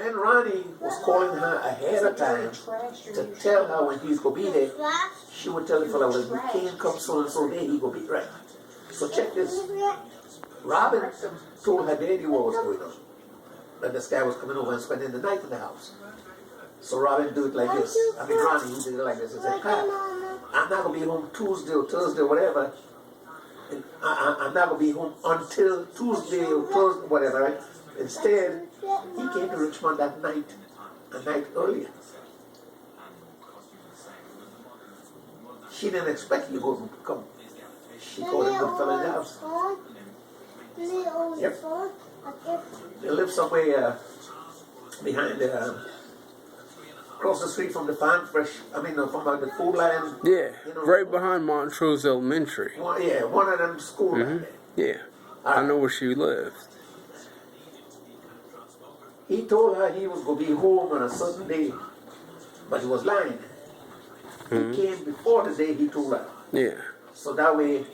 when Ronnie was calling her ahead of time to tell her when he's going to be there, she would tell the fella, well, we can't come so and so day, he going to be right. So check this. Robin told her daddy what was going on. That this guy was coming over and spending the night in the house. So Robin do it like this. I mean, Ronnie, he did it like this. He said, Pat, I'm not going to be home Tuesday or Thursday or whatever. And I'm not going to be home until Tuesday or Thursday, whatever, right? Instead, he came to Richmond that night, a night earlier. She didn't expect you to come. She told him to fill in the house. Yep. They live somewhere behind across the street from the farm fresh. I mean, from the food line. Yeah, you know, right behind Montrose Elementary. One of them schools. Mm-hmm. Yeah, I know where she lived. He told her he was going to be home on a certain day, but he was lying. Mm-hmm. He came before the day he told her. Yeah. So that way,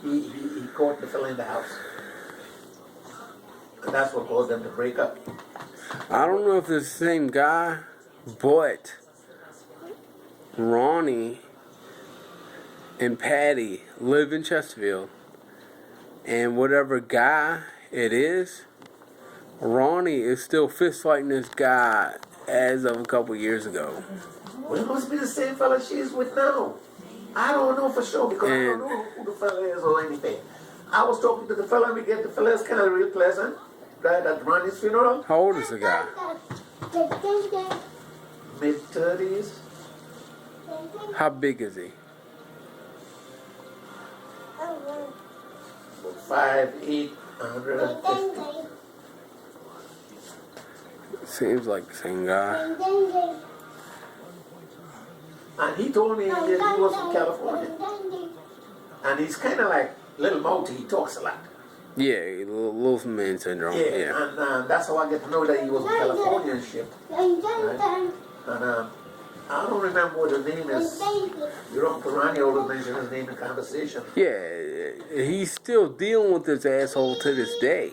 he caught the fella in the house. And that's what caused them to break up. I don't know if it's the same guy, but Ronnie and Patty live in Chesterfield. And whatever guy it is, Ronnie is still fist fighting this guy as of a couple years ago. Well, it must be the same fella she's with now. I don't know for sure because I don't know who the fella is or anything. I was talking to the fella and we get the fella is kind of real pleasant. Right at Ronnie's funeral. How old is the guy? Mid-30s. How big is he? 5'8", 150. Seems like the same guy. And he told me that he was from California. And he's kind of like little mouthy. He talks a lot. Yeah, little man syndrome. Yeah. And that's how I get to know that he was from California and shit. Right? And I don't remember what his name is. Your Uncle Ronnie always mentioned his name in conversation. Yeah, he's still dealing with this asshole to this day.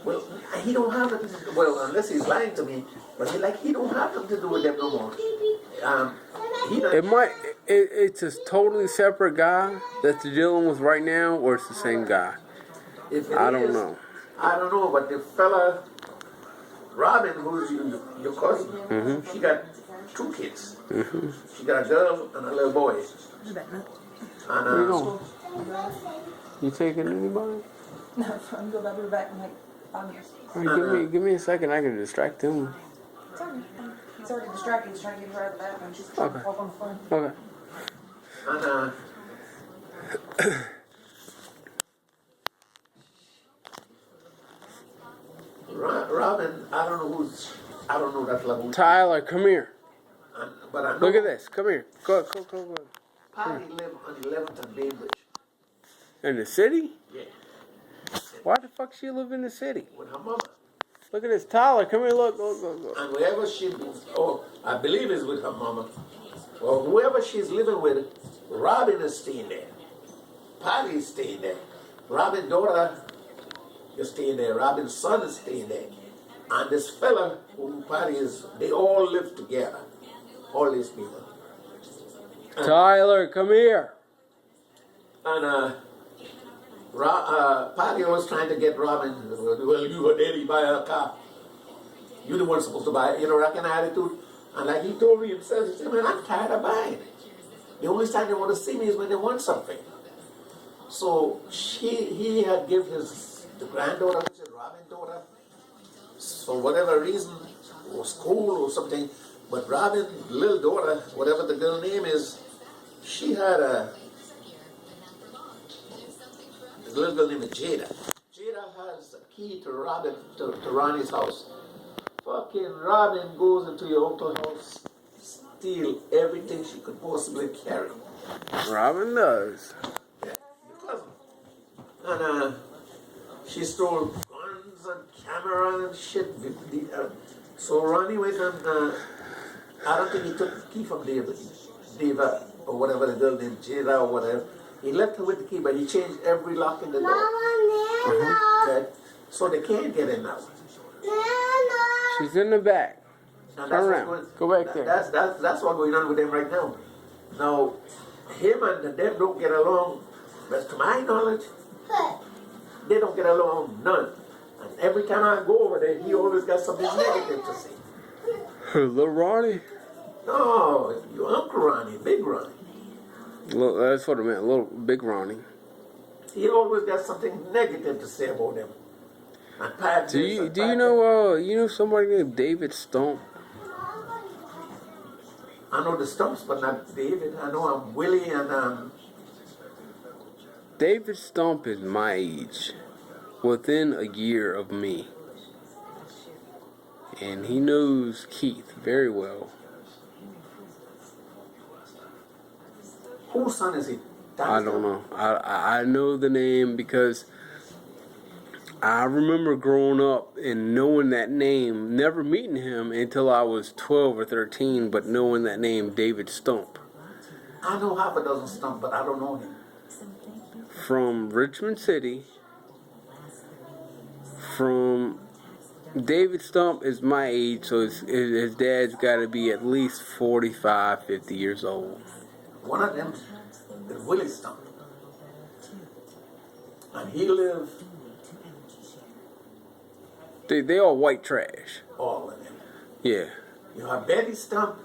Well, he don't have nothing to do, well, unless he's lying to me, but he don't have nothing to do with them no more. It's a totally separate guy that you're dealing with right now, or it's the same guy. I don't know. I don't know, but the fella, Robin, who's your cousin, mm-hmm. she got 2 kids. Mm-hmm. She got a girl and a little boy. And, where you going? You taking anybody? No, I'm going to be back in like 5 minutes. All right, give me a second. I can distract him. It's alright. He's already distracted. He's trying to get her out of the bathroom. She's trying to walk on the phone. Okay. And Robin, I don't know that level. Tyler, come here. But I know Look at this. Come here. Go. Patty lived on 11th and Bainbridge. In the city? Yeah. Why the fuck she live in the city? With her mama. Look at this. Tyler, come here. Look. And wherever she moves, I believe it's with her mama, or whoever she's living with, Robin is staying there. Patty is staying there. Robin's daughter is staying there. Robin's son is staying there. And this fella who Patty is, they all live together. All these people. Tyler, come here. And Patty was trying to get Robin, well, you were daddy, buy her a car. You the one supposed to buy it, that kind of attitude. And like he told me himself, he said, man, I'm tired of buying it. The only time they want to see me is when they want something. So he had given the granddaughter, which is Robin's daughter, for whatever reason, or school or something. But Robin's little daughter, whatever the girl name is, she had the little girl named Jada. Jada has a key to Ronnie's house. Fucking Robin goes into your uncle's house, steal everything she could possibly carry. Robin does. Yeah, your cousin. And she stole guns and camera and shit. So Ronnie went and I don't think he took the key from Deva or whatever the girl named Jada or whatever. He left her with the key, but he changed every lock in the door. Okay? So they can't get in now. She She's in the back. And Turn around. Go back there. That's what's going on with them right now. Now, him and them don't get along. But to my knowledge, they don't get along none. And every time I go over there, he always got something negative to say. Little Ronnie? No, your Uncle Ronnie, Big Ronnie. That's what I meant. Little Big Ronnie. He always got something negative to say about them. And Pat Do you know somebody named David Stump? I know the Stumps, but not David. I know Willie and David Stump is my age, within a year of me. And he knows Keith very well. Whose son is he? I don't know. I know the name because I remember growing up and knowing that name, never meeting him until I was 12 or 13, but knowing that name, David Stump. I know half a dozen Stump, but I don't know him. From Richmond City. From David Stump is my age, so his dad's got to be at least 45, 50 years old. One of them is Willie Stump. And he lived... They all white trash. All of them. Yeah. You have Betty Stump,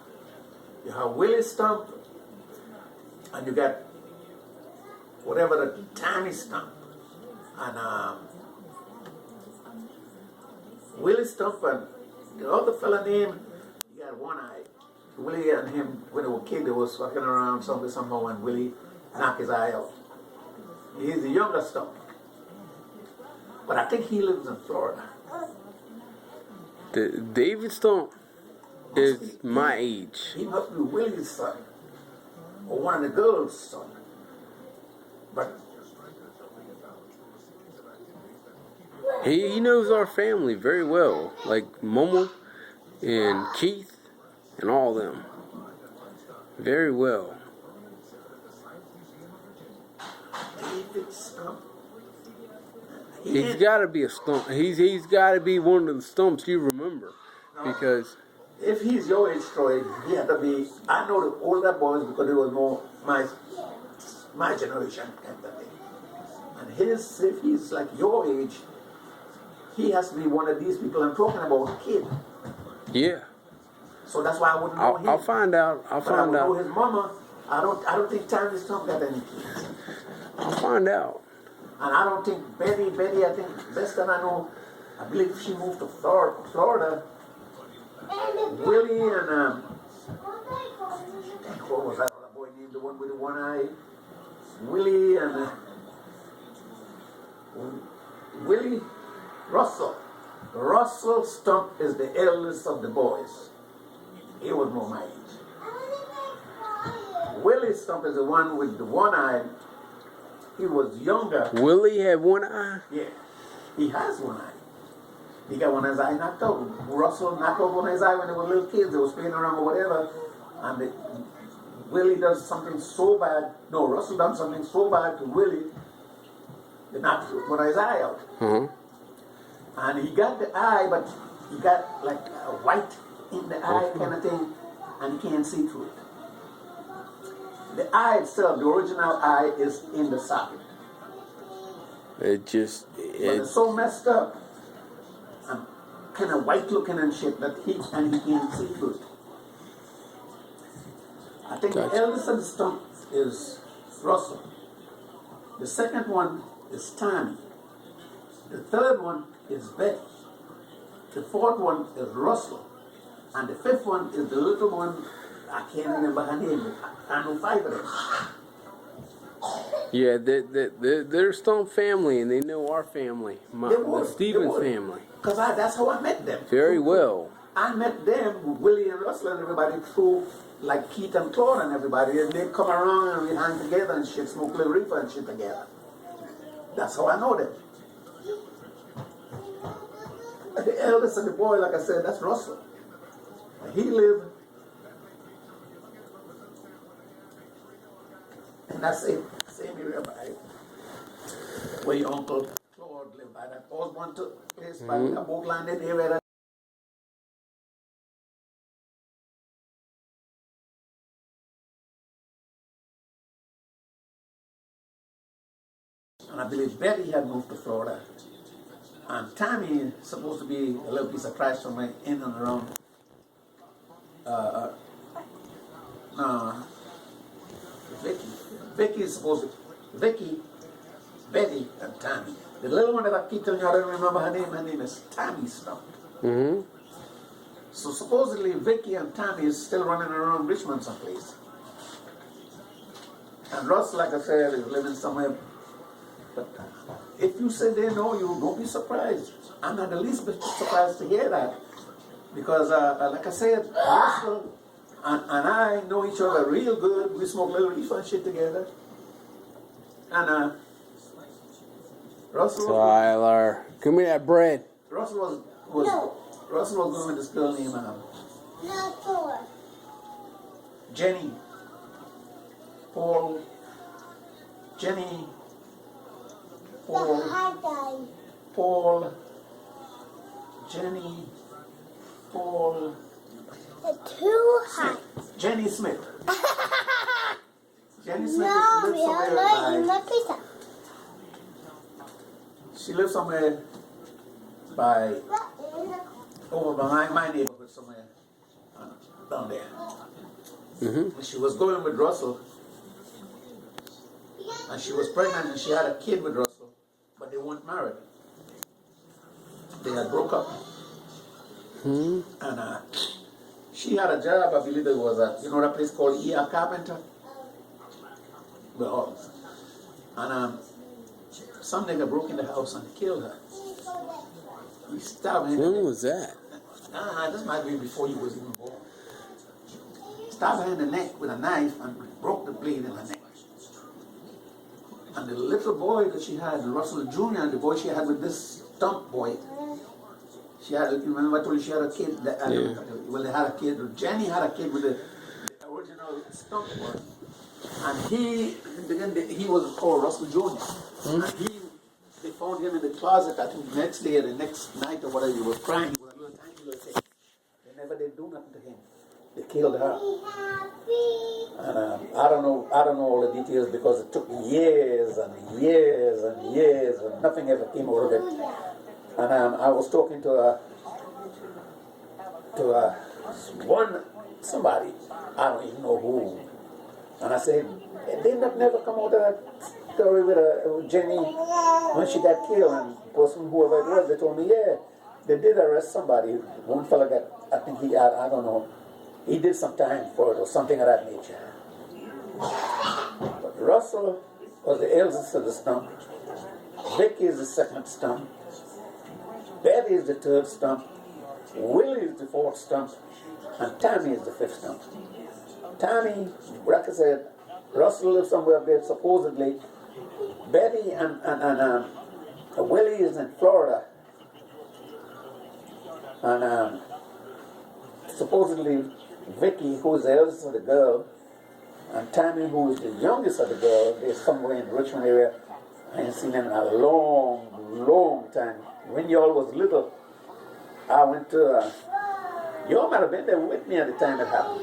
you have Willie Stump, and you got whatever the Tommy Stump. And Willie Stump and the other fella named, he got one eye. Willie and him, when they were kids, they was walking around somehow, and Willie knocked his eye out. He's the younger Stump. But I think he lives in Florida. David Stump is my age. He must be Willie's son, or one of the girls' son. But he knows our family very well, like Momo and Keith and all of them. Very well. David Stump. He's got to be a stump. He's got to be one of the stumps you remember, because if he's your age, Troy, he had to be. I know the older boys because they was more my generation kind of thing. And if he's like your age, he has to be one of these people I'm talking about, a kid. Yeah. So that's why I wouldn't know him. I'll find out. I would know his mama. I don't think Tommy Stump got any kids. I'll find out. And I don't think Betty, I think best that I know, I believe she moved to Florida. Willie and what was that other boy named, the one with the one eye? Willie and Willie Russell. Russell Stump is the eldest of the boys. He was more my age. Willie Stump is the one with the one eye. He was younger. Willie had one eye? Yeah, he has one eye. He got one of his eye knocked out. Russell knocked out one of his eye when they were little kids. They were playing around or whatever. And Willie does something so bad. No, Russell done something so bad to Willie. They knocked one of his eye out. Uh-huh. And he got the eye, but he got like a white in the eye kind of thing. And he can't see through it. The eye itself, the original eye, is in the socket. But it's so messed up and kind of white looking and shit that he can't see through it. I think the eldest of the Stump is Russell. The second one is Tommy. The third one is Betty. The fourth one is Russell. And the fifth one is the little one. I can't remember her name. I know five of them. Yeah, they're Stump family, and they know our family, the Stevens family. Because that's how I met them. Very well. I met them, Willie and Russell and everybody, through like Keith and Claude and everybody, and they'd come around and we'd hang together and shit, smoke little reefer and shit together. That's how I know them. The eldest of the boy, like I said, that's Russell. He lived, and that's it, same area by where your Uncle Claude lived by that Osborne place by the boat landing area. And I believe Betty had moved to Florida. And Tammy is supposed to be a little piece of trash somewhere in and around. No, Vicky is supposed to. Vicky, Betty, and Tammy. The little one that I keep telling you, I don't remember her name. Her name is Tammy Stump. Mm-hmm. So supposedly Vicky and Tammy is still running around Richmond someplace. And Russ, like I said, is living somewhere. But if you say they know you, don't be surprised. I'm not the least bit surprised to hear that. Because, like I said, Russell and I know each other real good. We smoke little reefer and shit together. And Russell Tyler, give me that bread. Russell was going with this girl named Jenny. Paul. Jenny. Paul. Jenny. Paul. Too hot. Jenny Smith. Jenny Smith No, lives somewhere pizza. she lives somewhere by over by my neighborhood somewhere down there. Mm-hmm. She was going with Russell, and she was pregnant, and she had a kid with Russell, but they weren't married. They had broke up. Mm-hmm. And she had a job, I believe it was that place called E.R. Carpenter? Well, and some nigga broke in the house and killed her. He stabbed her. When was that? This might be before you was even born. Stabbed her in the neck with a knife and broke the blade in her neck. And the little boy that she had, Russell Jr., and the boy she had with this stump boy, she had, you remember I told you she had a kid? Well, they had a kid. Jenny had a kid with the original stump boy. And he was called Russell Jr. And they found him in the closet, I think the next day or the next night or whatever. He was crying. He was a little tiny little thing. They never did do nothing to him. They killed her. And I don't know all the details because it took years and years and years and nothing ever came out of it. And I was talking to somebody, I don't even know who. And I said, did that never come out of that story with Jenny when she got killed? And the person, whoever it was, they told me, yeah, they did arrest somebody. One fella got, I think he had, I don't know, he did some time for it or something of that nature. But Russell was the eldest of the stump. Vicky is the second stump. Betty is the third stump. Willie is the fourth stump. And Tammy is the fifth stump. Tammy, like I said, Russell lives somewhere up there supposedly. Betty and Willie is in Florida. And supposedly Vicky, who is the eldest of the girl, and Tammy, who is the youngest of the girl, they're somewhere in the Richmond area. I ain't seen them in a long, long time. When y'all was little, I went to, y'all might have been there with me at the time it happened.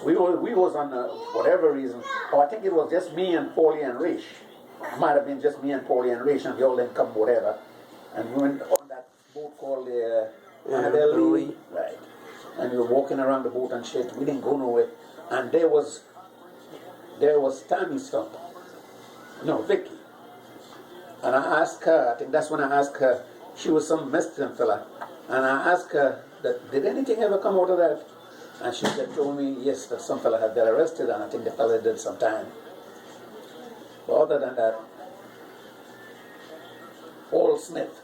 We was on whatever reason, I think it was just me and Paulie and Rish. It might have been just me and Paulie and Rish, and y'all didn't come, whatever. And we went on that boat called the Annabelle Lee. Right. And we were walking around the boat and shit. We didn't go nowhere. And there was Tammy Stump. No, Vicky. And I asked her, I think that's when I asked her, she was some Mexican fella. And I asked her, did anything ever come out of that? And she told me, yes, that some fella had got arrested, and I think the fella did some time. But other than that, Paul Smith